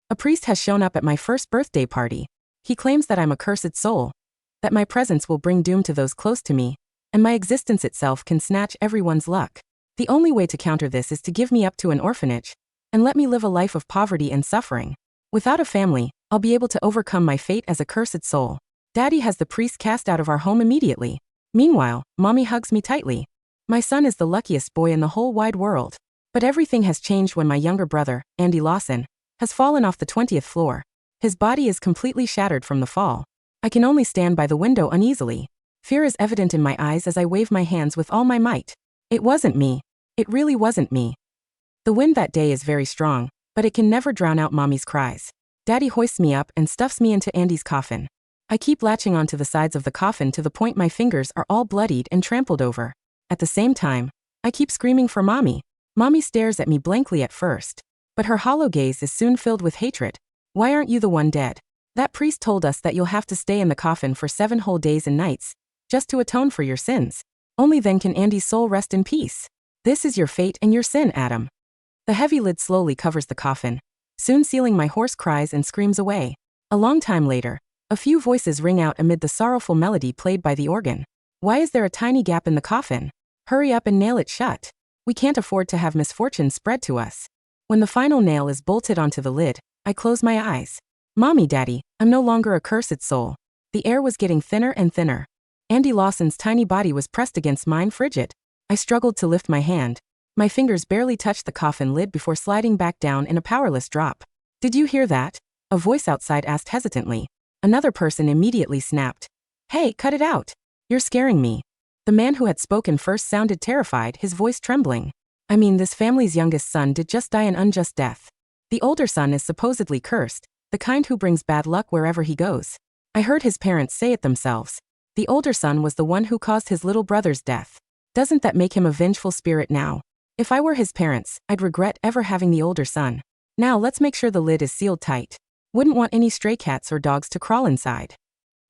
A priest has shown up at my first birthday party. He claims that I'm a cursed soul, that my presence will bring doom to those close to me, and my existence itself can snatch everyone's luck. The only way to counter this is to give me up to an orphanage, and let me live a life of poverty and suffering. Without a family, I'll be able to overcome my fate as a cursed soul. Daddy has the priest cast out of our home immediately. Meanwhile, Mommy hugs me tightly. My son is the luckiest boy in the whole wide world. But everything has changed when my younger brother, Andy Lawson, has fallen off the 20th floor. His body is completely shattered from the fall. I can only stand by the window uneasily. Fear is evident in my eyes as I wave my hands with all my might. It wasn't me. It really wasn't me. The wind that day is very strong, but it can never drown out Mommy's cries. Daddy hoists me up and stuffs me into Andy's coffin. I keep latching onto the sides of the coffin to the point my fingers are all bloodied and trampled over. At the same time, I keep screaming for Mommy. Mommy stares at me blankly at first, but her hollow gaze is soon filled with hatred. Why aren't you the one dead? That priest told us that you'll have to stay in the coffin for 7 whole days and nights, just to atone for your sins. Only then can Andy's soul rest in peace. This is your fate and your sin, Adam. The heavy lid slowly covers the coffin, soon sealing my hoarse cries and screams away. A long time later, a few voices ring out amid the sorrowful melody played by the organ. Why is there a tiny gap in the coffin? Hurry up and nail it shut. We can't afford to have misfortune spread to us. When the final nail is bolted onto the lid, I close my eyes. Mommy, Daddy, I'm no longer a cursed soul. The air was getting thinner and thinner. Andy Lawson's tiny body was pressed against mine, frigid. I struggled to lift my hand. My fingers barely touched the coffin lid before sliding back down in a powerless drop. Did you hear that? A voice outside asked hesitantly. Another person immediately snapped. Hey, cut it out. You're scaring me. The man who had spoken first sounded terrified, his voice trembling. I mean, this family's youngest son did just die an unjust death. The older son is supposedly cursed, the kind who brings bad luck wherever he goes. I heard his parents say it themselves. The older son was the one who caused his little brother's death. Doesn't that make him a vengeful spirit now? If I were his parents, I'd regret ever having the older son. Now let's make sure the lid is sealed tight. Wouldn't want any stray cats or dogs to crawl inside.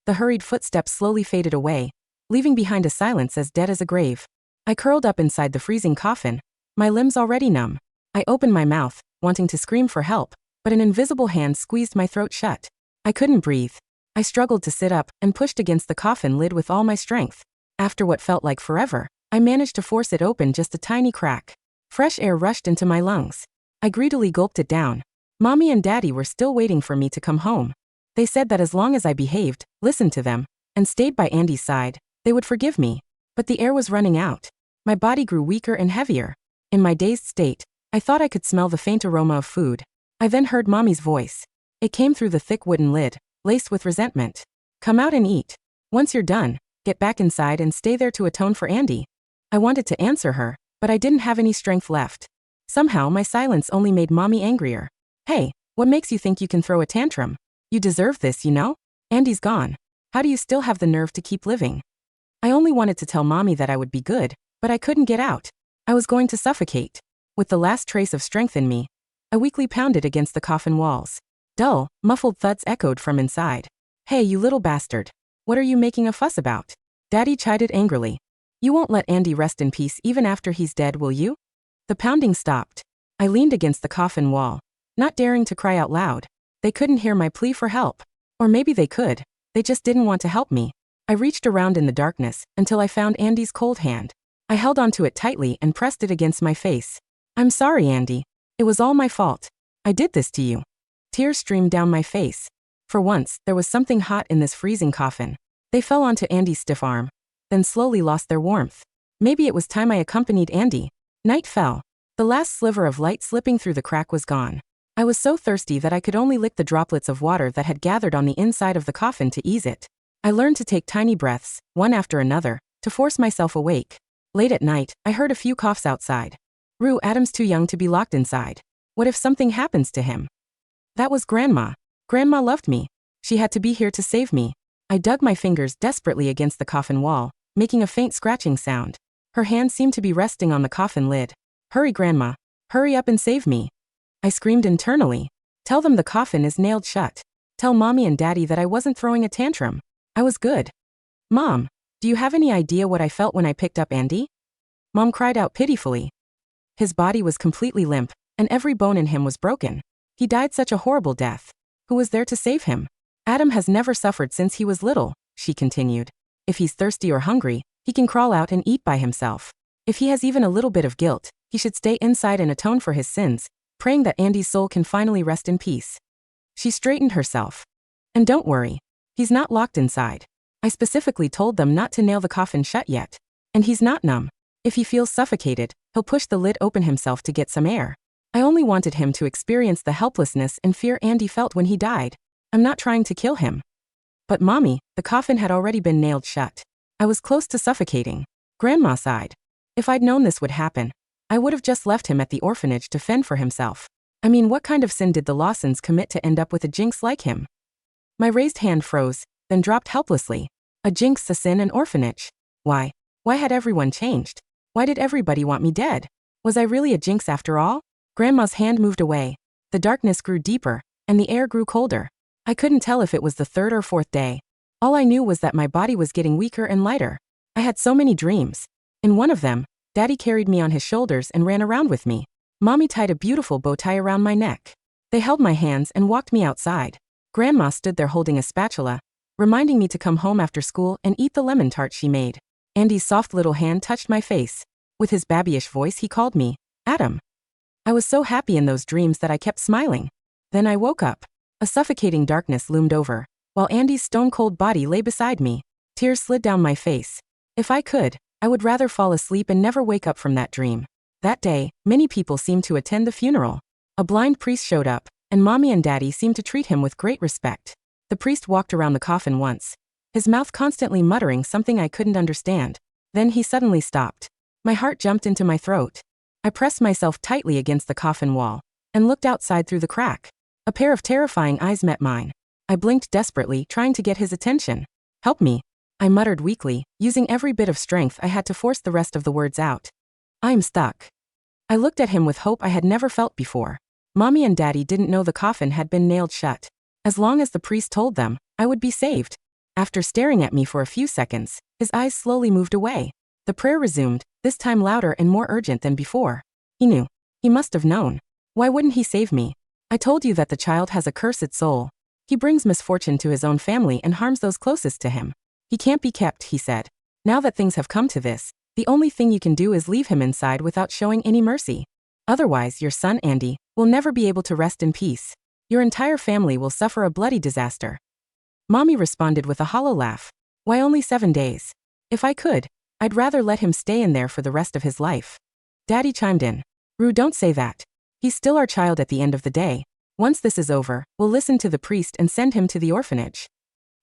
The hurried footsteps slowly faded away, leaving behind a silence as dead as a grave. I curled up inside the freezing coffin, my limbs already numb. I opened my mouth, wanting to scream for help, but an invisible hand squeezed my throat shut. I couldn't breathe. I struggled to sit up and pushed against the coffin lid with all my strength. After what felt like forever, I managed to force it open just a tiny crack. Fresh air rushed into my lungs. I greedily gulped it down. Mommy and Daddy were still waiting for me to come home. They said that as long as I behaved, listened to them, and stayed by Andy's side, they would forgive me. But the air was running out. My body grew weaker and heavier. In my dazed state, I thought I could smell the faint aroma of food. I then heard Mommy's voice. It came through the thick wooden lid, laced with resentment. Come out and eat. Once you're done, get back inside and stay there to atone for Andy. I wanted to answer her, but I didn't have any strength left. Somehow my silence only made Mommy angrier. Hey, what makes you think you can throw a tantrum? You deserve this, you know? Andy's gone. How do you still have the nerve to keep living? I only wanted to tell Mommy that I would be good, but I couldn't get out. I was going to suffocate. With the last trace of strength in me, I weakly pounded against the coffin walls. Dull, muffled thuds echoed from inside. Hey, you little bastard. What are you making a fuss about? Daddy chided angrily. You won't let Andy rest in peace even after he's dead, will you? The pounding stopped. I leaned against the coffin wall, not daring to cry out loud. They couldn't hear my plea for help. Or maybe they could. They just didn't want to help me. I reached around in the darkness until I found Andy's cold hand. I held onto it tightly and pressed it against my face. I'm sorry, Andy. It was all my fault. I did this to you. Tears streamed down my face. For once, there was something hot in this freezing coffin. They fell onto Andy's stiff arm, then slowly lost their warmth. Maybe it was time I accompanied Andy. Night fell. The last sliver of light slipping through the crack was gone. I was so thirsty that I could only lick the droplets of water that had gathered on the inside of the coffin to ease it. I learned to take tiny breaths, one after another, to force myself awake. Late at night, I heard a few coughs outside. Rue, Adam's too young to be locked inside. What if something happens to him? That was Grandma. Grandma loved me. She had to be here to save me. I dug my fingers desperately against the coffin wall, making a faint scratching sound. Her hand seemed to be resting on the coffin lid. Hurry, Grandma. Hurry up and save me. I screamed internally. Tell them the coffin is nailed shut. Tell Mommy and Daddy that I wasn't throwing a tantrum. I was good. Mom, do you have any idea what I felt when I picked up Andy? Mom cried out pitifully. His body was completely limp, and every bone in him was broken. He died such a horrible death. Who was there to save him? Adam has never suffered since he was little, she continued. If he's thirsty or hungry, he can crawl out and eat by himself. If he has even a little bit of guilt, he should stay inside and atone for his sins, praying that Andy's soul can finally rest in peace. She straightened herself. And don't worry. He's not locked inside. I specifically told them not to nail the coffin shut yet. And he's not numb. If he feels suffocated, he'll push the lid open himself to get some air. I only wanted him to experience the helplessness and fear Andy felt when he died. I'm not trying to kill him. But Mommy, the coffin had already been nailed shut. I was close to suffocating. Grandma sighed. If I'd known this would happen, I would have just left him at the orphanage to fend for himself. I mean, what kind of sin did the Lawsons commit to end up with a jinx like him? My raised hand froze, then dropped helplessly. A jinx, a sin, an orphanage. Why? Why had everyone changed? Why did everybody want me dead? Was I really a jinx after all? Grandma's hand moved away. The darkness grew deeper, and the air grew colder. I couldn't tell if it was the third or fourth day. All I knew was that my body was getting weaker and lighter. I had so many dreams. In one of them, Daddy carried me on his shoulders and ran around with me. Mommy tied a beautiful bow tie around my neck. They held my hands and walked me outside. Grandma stood there holding a spatula, reminding me to come home after school and eat the lemon tart she made. Andy's soft little hand touched my face. With his babyish voice, he called me, Adam. I was so happy in those dreams that I kept smiling. Then I woke up. A suffocating darkness loomed over, while Andy's stone-cold body lay beside me. Tears slid down my face. If I could, I would rather fall asleep and never wake up from that dream. That day, many people seemed to attend the funeral. A blind priest showed up, and Mommy and Daddy seemed to treat him with great respect. The priest walked around the coffin once, his mouth constantly muttering something I couldn't understand. Then he suddenly stopped. My heart jumped into my throat. I pressed myself tightly against the coffin wall and looked outside through the crack. A pair of terrifying eyes met mine. I blinked desperately, trying to get his attention. Help me, I muttered weakly, using every bit of strength I had to force the rest of the words out. I'm stuck. I looked at him with hope I had never felt before. Mommy and Daddy didn't know the coffin had been nailed shut. As long as the priest told them, I would be saved. After staring at me for a few seconds, his eyes slowly moved away. The prayer resumed, this time louder and more urgent than before. He knew. He must have known. Why wouldn't he save me? I told you that the child has a cursed soul. He brings misfortune to his own family and harms those closest to him. He can't be kept, he said. Now that things have come to this, the only thing you can do is leave him inside without showing any mercy. Otherwise, your son, Andy, will never be able to rest in peace. Your entire family will suffer a bloody disaster. Mommy responded with a hollow laugh. Why only 7 days? If I could, I'd rather let him stay in there for the rest of his life. Daddy chimed in. Rue, don't say that. He's still our child at the end of the day. Once this is over, we'll listen to the priest and send him to the orphanage.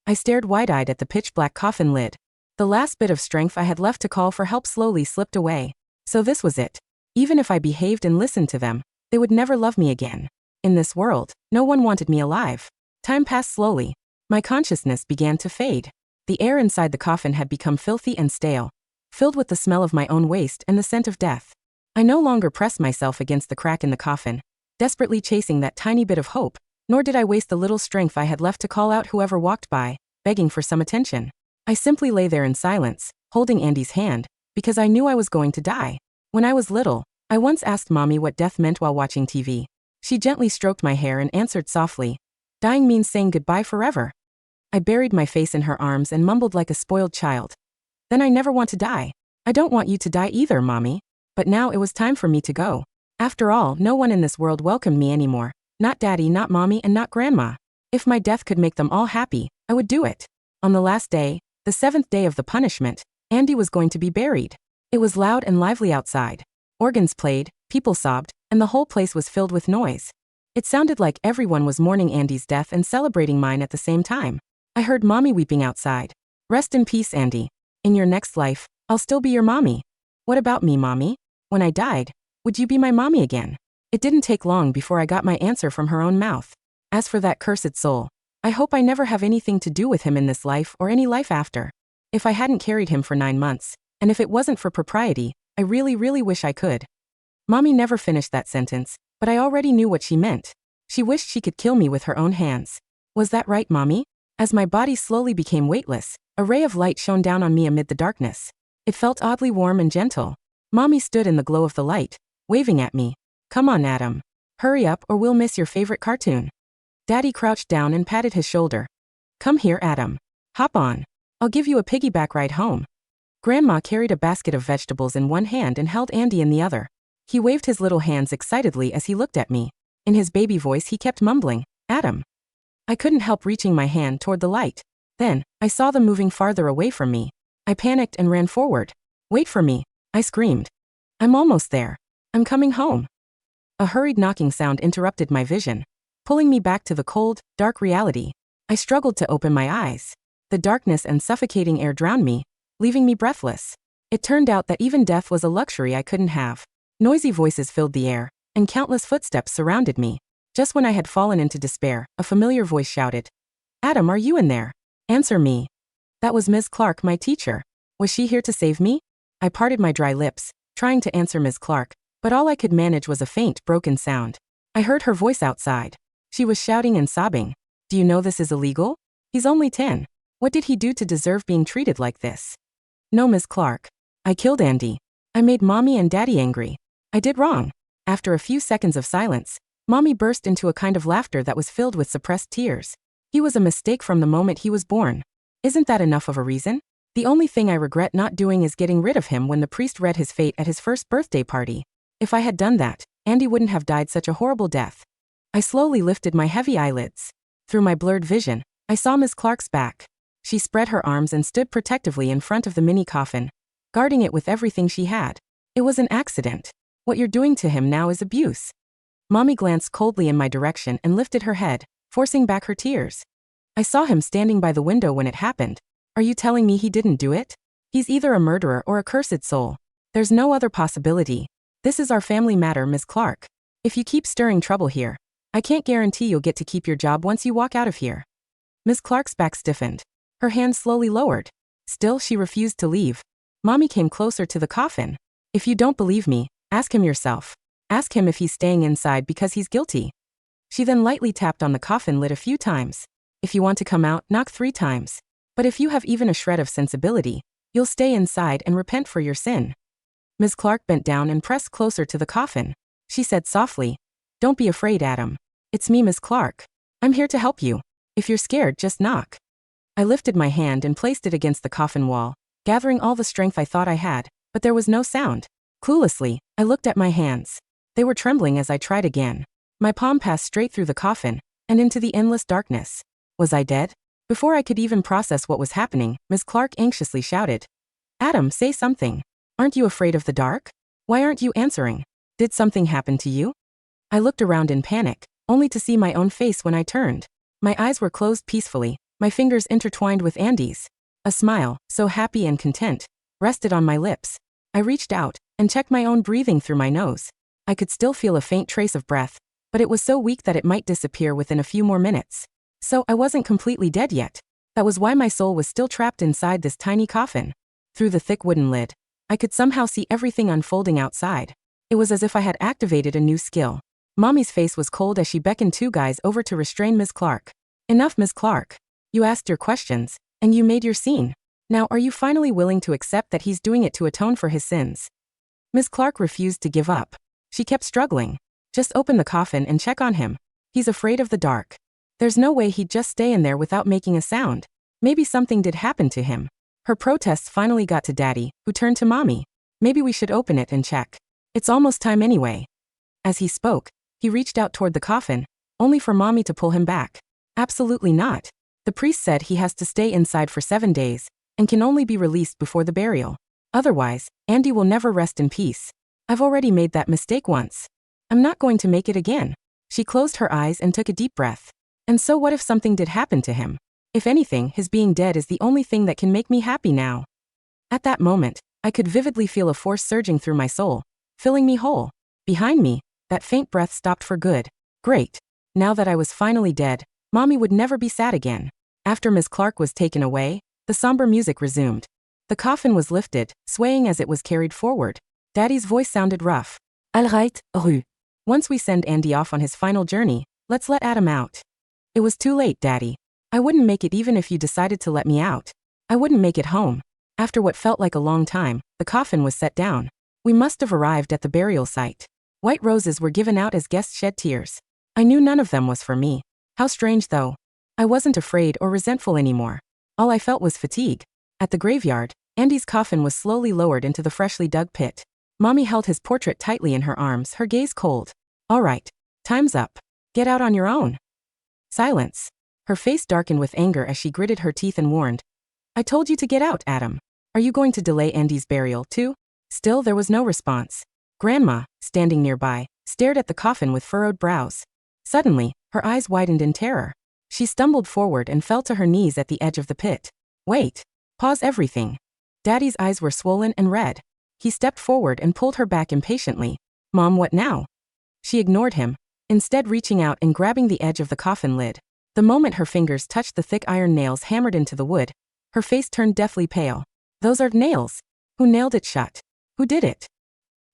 I stared wide-eyed at the pitch-black coffin lid. The last bit of strength I had left to call for help slowly slipped away. So this was it. Even if I behaved and listened to them, they would never love me again. In this world, no one wanted me alive. Time passed slowly. My consciousness began to fade. The air inside the coffin had become filthy and stale, filled with the smell of my own waste and the scent of death. I no longer pressed myself against the crack in the coffin, desperately chasing that tiny bit of hope, nor did I waste the little strength I had left to call out whoever walked by, begging for some attention. I simply lay there in silence, holding Andy's hand, because I knew I was going to die. When I was little, I once asked Mommy what death meant while watching TV. She gently stroked my hair and answered softly, dying means saying goodbye forever. I buried my face in her arms and mumbled like a spoiled child. Then I never want to die. I don't want you to die either, Mommy. But now it was time for me to go. After all, no one in this world welcomed me anymore. Not Daddy, not Mommy, and not Grandma. If my death could make them all happy, I would do it. On the last day, the 7th day of the punishment, Andy was going to be buried. It was loud and lively outside. Organs played, people sobbed, and the whole place was filled with noise. It sounded like everyone was mourning Andy's death and celebrating mine at the same time. I heard Mommy weeping outside. Rest in peace, Andy. In your next life, I'll still be your mommy. What about me, Mommy? When I died, would you be my mommy again? It didn't take long before I got my answer from her own mouth. As for that cursed soul, I hope I never have anything to do with him in this life or any life after. If I hadn't carried him for 9 months, and if it wasn't for propriety, I really, really wish I could. Mommy never finished that sentence, but I already knew what she meant. She wished she could kill me with her own hands. Was that right, Mommy? As my body slowly became weightless, a ray of light shone down on me amid the darkness. It felt oddly warm and gentle. Mommy stood in the glow of the light, waving at me. Come on, Adam. Hurry up or we'll miss your favorite cartoon. Daddy crouched down and patted his shoulder. Come here, Adam. Hop on. I'll give you a piggyback ride home. Grandma carried a basket of vegetables in one hand and held Andy in the other. He waved his little hands excitedly as he looked at me. In his baby voice he kept mumbling, Adam. I couldn't help reaching my hand toward the light. Then, I saw them moving farther away from me. I panicked and ran forward. Wait for me, I screamed. I'm almost there. I'm coming home. A hurried knocking sound interrupted my vision, pulling me back to the cold, dark reality. I struggled to open my eyes. The darkness and suffocating air drowned me, leaving me breathless. It turned out that even death was a luxury I couldn't have. Noisy voices filled the air, and countless footsteps surrounded me. Just when I had fallen into despair, a familiar voice shouted, Adam, are you in there? Answer me. That was Ms. Clark, my teacher. Was she here to save me? I parted my dry lips, trying to answer Ms. Clark, but all I could manage was a faint, broken sound. I heard her voice outside. She was shouting and sobbing. Do you know this is illegal? He's only 10. What did he do to deserve being treated like this? No, Ms. Clark. I killed Andy. I made Mommy and Daddy angry. I did wrong. After a few seconds of silence, Mommy burst into a kind of laughter that was filled with suppressed tears. He was a mistake from the moment he was born. Isn't that enough of a reason? The only thing I regret not doing is getting rid of him when the priest read his fate at his first birthday party. If I had done that, Andy wouldn't have died such a horrible death. I slowly lifted my heavy eyelids. Through my blurred vision, I saw Miss Clark's back. She spread her arms and stood protectively in front of the mini coffin, guarding it with everything she had. It was an accident. What you're doing to him now is abuse. Mommy glanced coldly in my direction and lifted her head, forcing back her tears. I saw him standing by the window when it happened. Are you telling me he didn't do it? He's either a murderer or a cursed soul. There's no other possibility. This is our family matter, Miss Clark. If you keep stirring trouble here, I can't guarantee you'll get to keep your job once you walk out of here. Miss Clark's back stiffened. Her hand slowly lowered. Still, she refused to leave. Mommy came closer to the coffin. If you don't believe me, ask him yourself. Ask him if he's staying inside because he's guilty. She then lightly tapped on the coffin lid a few times. If you want to come out, knock 3 times. But if you have even a shred of sensibility, you'll stay inside and repent for your sin. Ms. Clark bent down and pressed closer to the coffin. She said softly, Don't be afraid, Adam. It's me, Ms. Clark. I'm here to help you. If you're scared, just knock. I lifted my hand and placed it against the coffin wall, gathering all the strength I thought I had, but there was no sound. Cluelessly, I looked at my hands. They were trembling as I tried again. My palm passed straight through the coffin, and into the endless darkness. Was I dead? Before I could even process what was happening, Ms. Clark anxiously shouted, Adam, say something. Aren't you afraid of the dark? Why aren't you answering? Did something happen to you? I looked around in panic, only to see my own face when I turned. My eyes were closed peacefully, my fingers intertwined with Andy's. A smile, so happy and content, rested on my lips. I reached out and checked my own breathing through my nose. I could still feel a faint trace of breath, but it was so weak that it might disappear within a few more minutes. So I wasn't completely dead yet. That was why my soul was still trapped inside this tiny coffin. Through the thick wooden lid, I could somehow see everything unfolding outside. It was as if I had activated a new skill. Mommy's face was cold as she beckoned 2 guys over to restrain Ms. Clark. Enough, Ms. Clark. You asked your questions, and you made your scene. Now are you finally willing to accept that he's doing it to atone for his sins? Ms. Clark refused to give up. She kept struggling. Just open the coffin and check on him. He's afraid of the dark. There's no way he'd just stay in there without making a sound. Maybe something did happen to him. Her protests finally got to Daddy, who turned to Mommy. Maybe we should open it and check. It's almost time anyway. As he spoke, he reached out toward the coffin, only for Mommy to pull him back. Absolutely not. The priest said he has to stay inside for 7 days, and can only be released before the burial. Otherwise, Andy will never rest in peace. I've already made that mistake once. I'm not going to make it again. She closed her eyes and took a deep breath. And so what if something did happen to him? If anything, his being dead is the only thing that can make me happy now. At that moment, I could vividly feel a force surging through my soul, filling me whole. Behind me, that faint breath stopped for good. Great. Now that I was finally dead, Mommy would never be sad again. After Miss Clark was taken away, the somber music resumed. The coffin was lifted, swaying as it was carried forward. Daddy's voice sounded rough. All right, Rue. Once we send Andy off on his final journey, let's let Adam out. It was too late, Daddy. I wouldn't make it even if you decided to let me out. I wouldn't make it home. After what felt like a long time, the coffin was set down. We must have arrived at the burial site. White roses were given out as guests shed tears. I knew none of them was for me. How strange though. I wasn't afraid or resentful anymore. All I felt was fatigue. At the graveyard, Andy's coffin was slowly lowered into the freshly dug pit. Mommy held his portrait tightly in her arms, her gaze cold. All right. Time's up. Get out on your own. Silence. Her face darkened with anger as she gritted her teeth and warned. I told you to get out, Adam. Are you going to delay Andy's burial, too? Still, there was no response. Grandma, standing nearby, stared at the coffin with furrowed brows. Suddenly, her eyes widened in terror. She stumbled forward and fell to her knees at the edge of the pit. Wait. Pause everything. Daddy's eyes were swollen and red. He stepped forward and pulled her back impatiently. Mom, what now? She ignored him, instead reaching out and grabbing the edge of the coffin lid. The moment her fingers touched the thick iron nails hammered into the wood, her face turned deathly pale. Those are nails. Who nailed it shut? Who did it?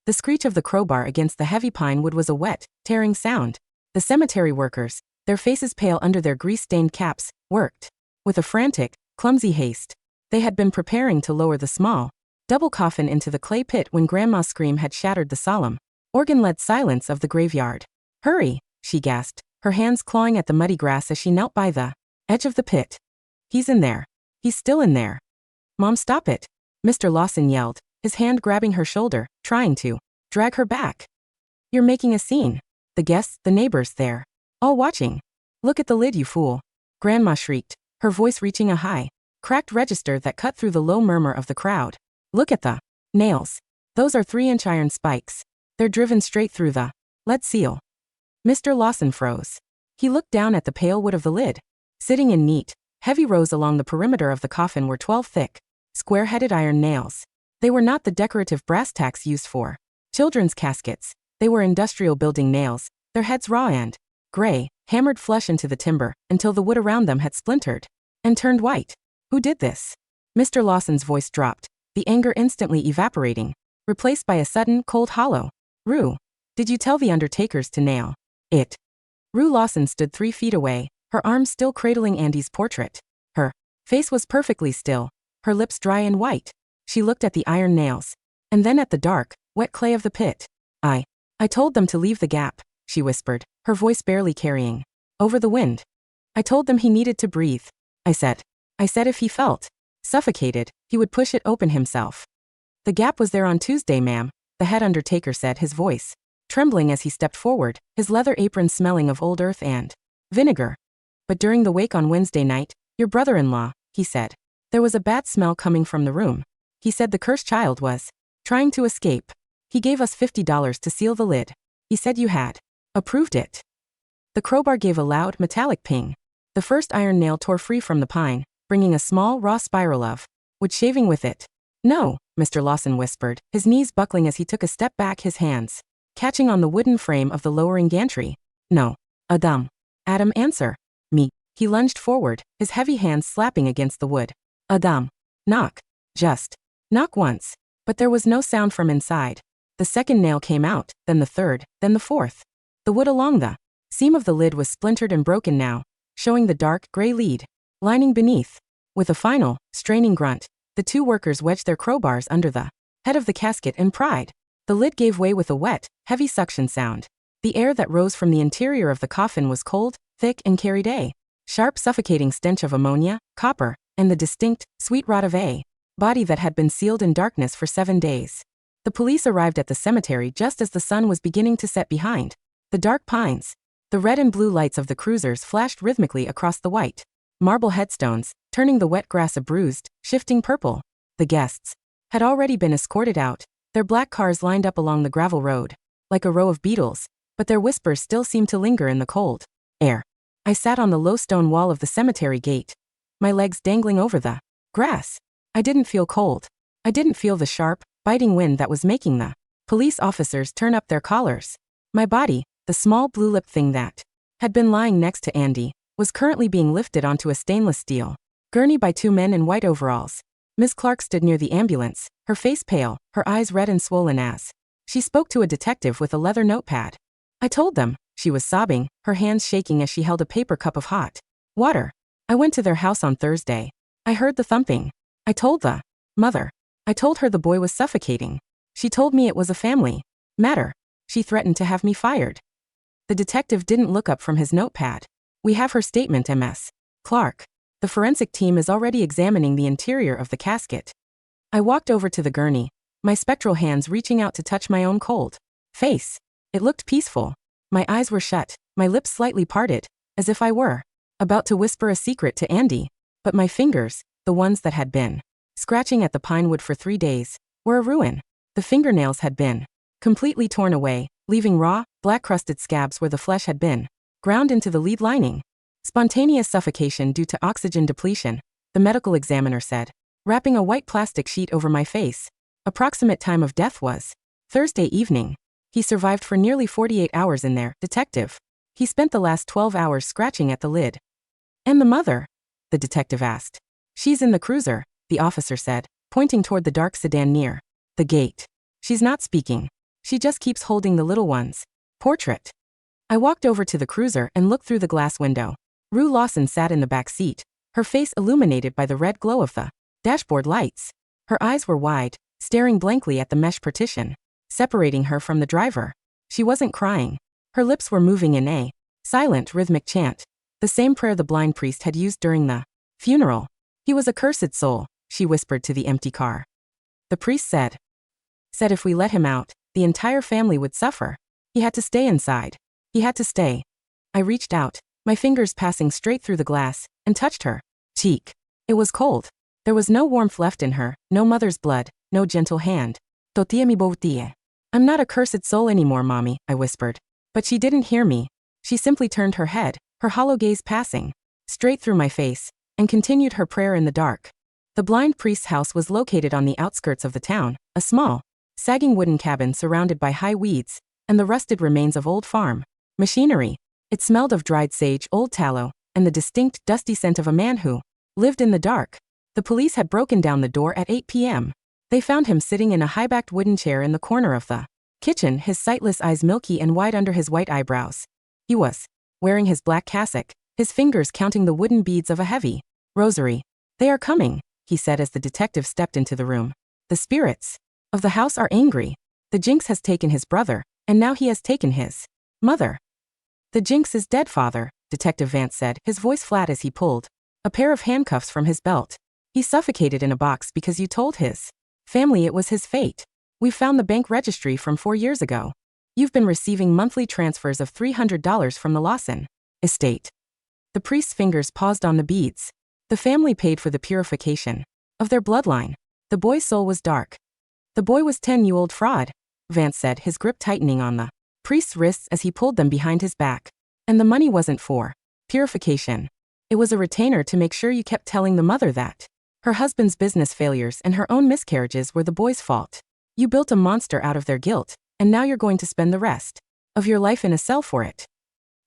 The screech of the crowbar against the heavy pine wood was a wet, tearing sound. The cemetery workers, their faces pale under their grease-stained caps, worked. With a frantic, clumsy haste. They had been preparing to lower the small, double coffin into the clay pit when Grandma's scream had shattered the solemn, organ-led silence of the graveyard. Hurry, she gasped, her hands clawing at the muddy grass as she knelt by the edge of the pit. He's in there. He's still in there. Mom, stop it, Mr. Lawson yelled, his hand grabbing her shoulder, trying to drag her back. You're making a scene. The guests, the neighbors there, all watching. Look at the lid, you fool. Grandma shrieked, her voice reaching a high, cracked register that cut through the low murmur of the crowd. Look at the nails. Those are 3-inch iron spikes. They're driven straight through the lead seal. Mr. Lawson froze. He looked down at the pale wood of the lid. Sitting in neat, heavy rows along the perimeter of the coffin were 12 thick, square-headed iron nails. They were not the decorative brass tacks used for children's caskets. They were industrial building nails, their heads raw and gray, hammered flush into the timber until the wood around them had splintered and turned white. Who did this? Mr. Lawson's voice dropped, the anger instantly evaporating, replaced by a sudden, cold hollow. Rue, did you tell the undertakers to nail it? Rue Lawson stood 3 feet away, her arms still cradling Andy's portrait. Her face was perfectly still, her lips dry and white. She looked at the iron nails, and then at the dark, wet clay of the pit. I told them to leave the gap, she whispered, her voice barely carrying over the wind. I told them he needed to breathe. I said if he felt suffocated, he would push it open himself. The gap was there on Tuesday, ma'am, the head undertaker said, his voice trembling as he stepped forward, his leather apron smelling of old earth and vinegar. But during the wake on Wednesday night, your brother-in-law, he said. There was a bad smell coming from the room. He said the cursed child was trying to escape. He gave us $50 to seal the lid. He said you had approved it. The crowbar gave a loud, metallic ping. The first iron nail tore free from the pine, bringing a small, raw spiral of wood shaving with it. No, Mr. Lawson whispered, his knees buckling as he took a step back, his hands catching on the wooden frame of the lowering gantry. No. Adam, answer me. He lunged forward, his heavy hands slapping against the wood. Adam, knock. Just knock once. But there was no sound from inside. The second nail came out, then the third, then the fourth. The wood along the seam of the lid was splintered and broken now, showing the dark, gray lead lining beneath. With a final, straining grunt, the 2 workers wedged their crowbars under the head of the casket and pried. The lid gave way with a wet, heavy suction sound. The air that rose from the interior of the coffin was cold, thick, and carried a sharp, suffocating stench of ammonia, copper, and the distinct, sweet rot of a body that had been sealed in darkness for 7 days. The police arrived at the cemetery just as the sun was beginning to set behind the dark pines. The red and blue lights of the cruisers flashed rhythmically across the white marble headstones, turning the wet grass a bruised, shifting purple. The guests had already been escorted out, their black cars lined up along the gravel road, like a row of beetles, but their whispers still seemed to linger in the cold air. I sat on the low stone wall of the cemetery gate, my legs dangling over the grass. I didn't feel cold. I didn't feel the sharp, biting wind that was making the police officers turn up their collars. My body, the small blue-lipped thing that had been lying next to Andy, was currently being lifted onto a stainless steel gurney by 2 men in white overalls. Miss Clark stood near the ambulance, her face pale, her eyes red and swollen as she spoke to a detective with a leather notepad. I told them, she was sobbing, her hands shaking as she held a paper cup of hot water. I went to their house on Thursday. I heard the thumping. I told the mother. I told her the boy was suffocating. She told me it was a family matter. She threatened to have me fired. The detective didn't look up from his notepad. We have her statement, Ms. Clark. The forensic team is already examining the interior of the casket. I walked over to the gurney, my spectral hands reaching out to touch my own cold face. It looked peaceful. My eyes were shut, my lips slightly parted, as if I were about to whisper a secret to Andy. But my fingers, the ones that had been scratching at the pine wood for 3 days, were a ruin. The fingernails had been completely torn away, leaving raw, black-crusted scabs where the flesh had been ground into the lead lining. Spontaneous suffocation due to oxygen depletion, the medical examiner said, wrapping a white plastic sheet over my face. Approximate time of death was Thursday evening. He survived for nearly 48 hours in there, detective. He spent the last 12 hours scratching at the lid. And the mother? The detective asked. She's in the cruiser, the officer said, pointing toward the dark sedan near the gate. She's not speaking. She just keeps holding the little one's portrait. I walked over to the cruiser and looked through the glass window. Rue Lawson sat in the back seat, her face illuminated by the red glow of the dashboard lights. Her eyes were wide, staring blankly at the mesh partition, separating her from the driver. She wasn't crying. Her lips were moving in a silent, rhythmic chant, the same prayer the blind priest had used during the funeral. He was a cursed soul, she whispered to the empty car. The priest said if we let him out, the entire family would suffer. He had to stay inside. He had to stay. I reached out, my fingers passing straight through the glass, and touched her cheek. It was cold. There was no warmth left in her, no mother's blood, no gentle hand. I'm not a cursed soul anymore, Mommy, I whispered. But she didn't hear me. She simply turned her head, her hollow gaze passing straight through my face, and continued her prayer in the dark. The blind priest's house was located on the outskirts of the town, a small, sagging wooden cabin surrounded by high weeds and the rusted remains of old farm machinery. It smelled of dried sage, old tallow, and the distinct, dusty scent of a man who lived in the dark. The police had broken down the door at 8 p.m. They found him sitting in a high-backed wooden chair in the corner of the kitchen, his sightless eyes milky and wide under his white eyebrows. He was wearing his black cassock, his fingers counting the wooden beads of a heavy rosary. They are coming, he said as the detective stepped into the room. The spirits of the house are angry. The jinx has taken his brother, and now he has taken his mother. The jinx is dead, Father, Detective Vance said, his voice flat as he pulled a pair of handcuffs from his belt. He suffocated in a box because you told his family it was his fate. We found the bank registry from 4 years ago. You've been receiving monthly transfers of $300 from the Lawson estate. The priest's fingers paused on the beads. The family paid for the purification of their bloodline. The boy's soul was dark. The boy was 10, you old fraud, Vance said, his grip tightening on the priest's wrists as he pulled them behind his back. And the money wasn't for purification. It was a retainer to make sure you kept telling the mother that her husband's business failures and her own miscarriages were the boy's fault. You built a monster out of their guilt, and now you're going to spend the rest of your life in a cell for it.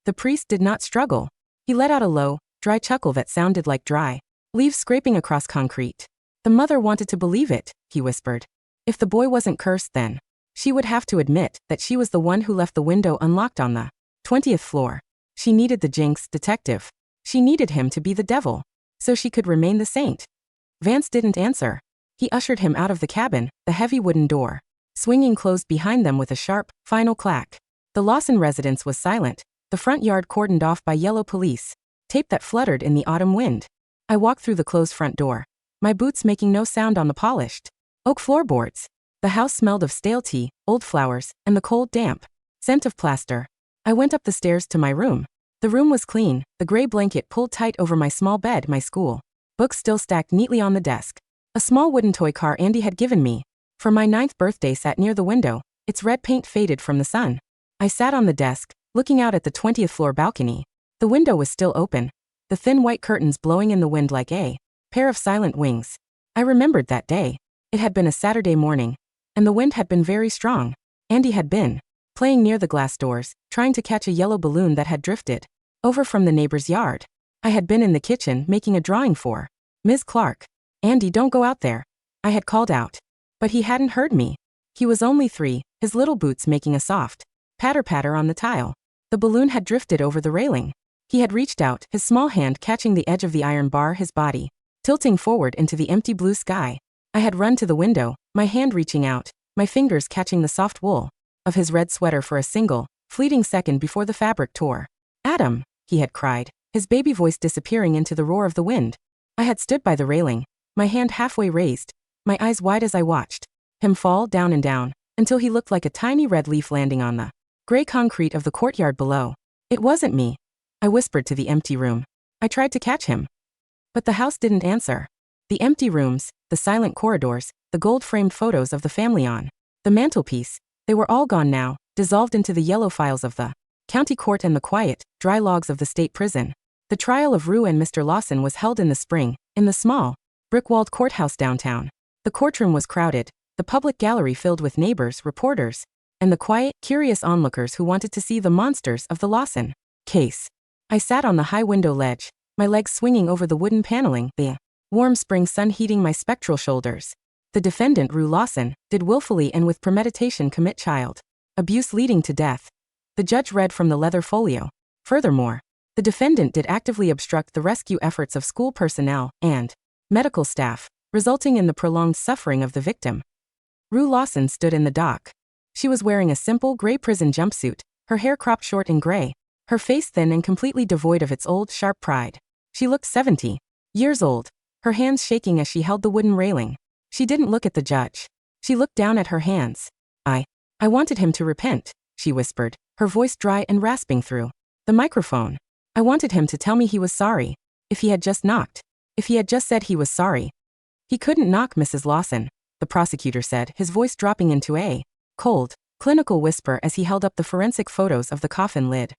The priest did not struggle. He let out a low, dry chuckle that sounded like dry leaves scraping across concrete. The mother wanted to believe it, he whispered. If the boy wasn't cursed, then she would have to admit that she was the one who left the window unlocked on the 20th floor. She needed the jinx, detective. She needed him to be the devil, so she could remain the saint. Vance didn't answer. He ushered him out of the cabin, the heavy wooden door swinging closed behind them with a sharp, final clack. The Lawson residence was silent, the front yard cordoned off by yellow police tape that fluttered in the autumn wind. I walked through the closed front door, my boots making no sound on the polished oak floorboards. The house smelled of stale tea, old flowers, and the cold, damp scent of plaster. I went up the stairs to my room. The room was clean, the gray blanket pulled tight over my small bed, my school books still stacked neatly on the desk. A small wooden toy car Andy had given me for my 9th birthday sat near the window, its red paint faded from the sun. I sat on the desk, looking out at the 20th floor balcony. The window was still open, the thin white curtains blowing in the wind like a pair of silent wings. I remembered that day. It had been a Saturday morning, and the wind had been very strong. Andy had been playing near the glass doors, trying to catch a yellow balloon that had drifted over from the neighbor's yard. I had been in the kitchen making a drawing for Ms. Clark. Andy, don't go out there, I had called out. But he hadn't heard me. He was only 3, his little boots making a soft patter-patter on the tile. The balloon had drifted over the railing. He had reached out, his small hand catching the edge of the iron bar, his body tilting forward into the empty blue sky. I had run to the window, my hand reaching out, my fingers catching the soft wool of his red sweater for a single, fleeting second before the fabric tore. "Adam," he had cried, his baby voice disappearing into the roar of the wind. I had stood by the railing, my hand halfway raised, my eyes wide as I watched him fall down and down, until he looked like a tiny red leaf landing on the gray concrete of the courtyard below. "It wasn't me," I whispered to the empty room. I tried to catch him. But the house didn't answer. The empty rooms, the silent corridors, the gold-framed photos of the family on the mantelpiece, they were all gone now, dissolved into the yellow files of the county court and the quiet, dry logs of the state prison. The trial of Rue and Mr. Lawson was held in the spring, in the small, brick-walled courthouse downtown. The courtroom was crowded, the public gallery filled with neighbors, reporters, and the quiet, curious onlookers who wanted to see the monsters of the Lawson case. I sat on the high window ledge, my legs swinging over the wooden paneling, the warm spring sun heating my spectral shoulders. The defendant, Rue Lawson, did willfully and with premeditation commit child abuse leading to death. The judge read from the leather folio. Furthermore, the defendant did actively obstruct the rescue efforts of school personnel and medical staff, resulting in the prolonged suffering of the victim. Rue Lawson stood in the dock. She was wearing a simple gray prison jumpsuit, her hair cropped short and gray, her face thin and completely devoid of its old, sharp pride. She looked 70 years old, her hands shaking as she held the wooden railing. She didn't look at the judge. She looked down at her hands. I wanted him to repent," she whispered, her voice dry and rasping through the microphone. "I wanted him to tell me he was sorry. If he had just knocked. If he had just said he was sorry." "He couldn't knock, Mrs. Lawson," the prosecutor said, his voice dropping into a cold, clinical whisper as he held up the forensic photos of the coffin lid.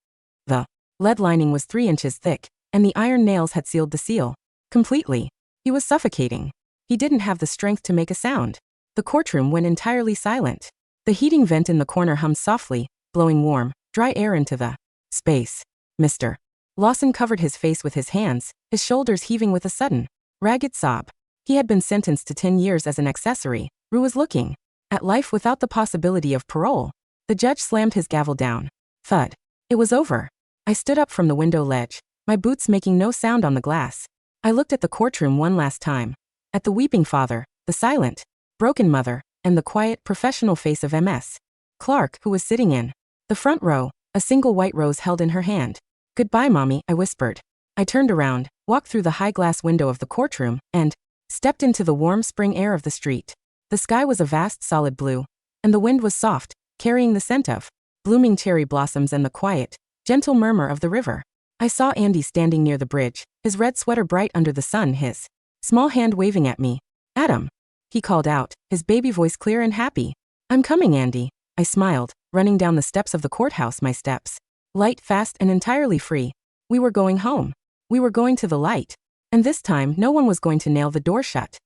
The lead lining was 3 inches thick, and the iron nails had sealed the seal completely. He was suffocating. He didn't have the strength to make a sound. The courtroom went entirely silent. The heating vent in the corner hummed softly, blowing warm, dry air into the space. Mr. Lawson covered his face with his hands, his shoulders heaving with a sudden, ragged sob. He had been sentenced to 10 years as an accessory. Rue was looking at life without the possibility of parole. The judge slammed his gavel down. Thud. It was over. I stood up from the window ledge, my boots making no sound on the glass. I looked at the courtroom one last time. At the weeping father, the silent, broken mother, and the quiet, professional face of Ms. Clark, who was sitting in the front row, a single white rose held in her hand. "Goodbye, Mommy," I whispered. I turned around, walked through the high glass window of the courtroom, and stepped into the warm spring air of the street. The sky was a vast, solid blue, and the wind was soft, carrying the scent of blooming cherry blossoms and the quiet, gentle murmur of the river. I saw Andy standing near the bridge, his red sweater bright under the sun, his small hand waving at me. "Adam," he called out, his baby voice clear and happy. "I'm coming, Andy," I smiled, running down the steps of the courthouse, my steps light, fast, and entirely free. We were going home. We were going to the light. And this time, no one was going to nail the door shut.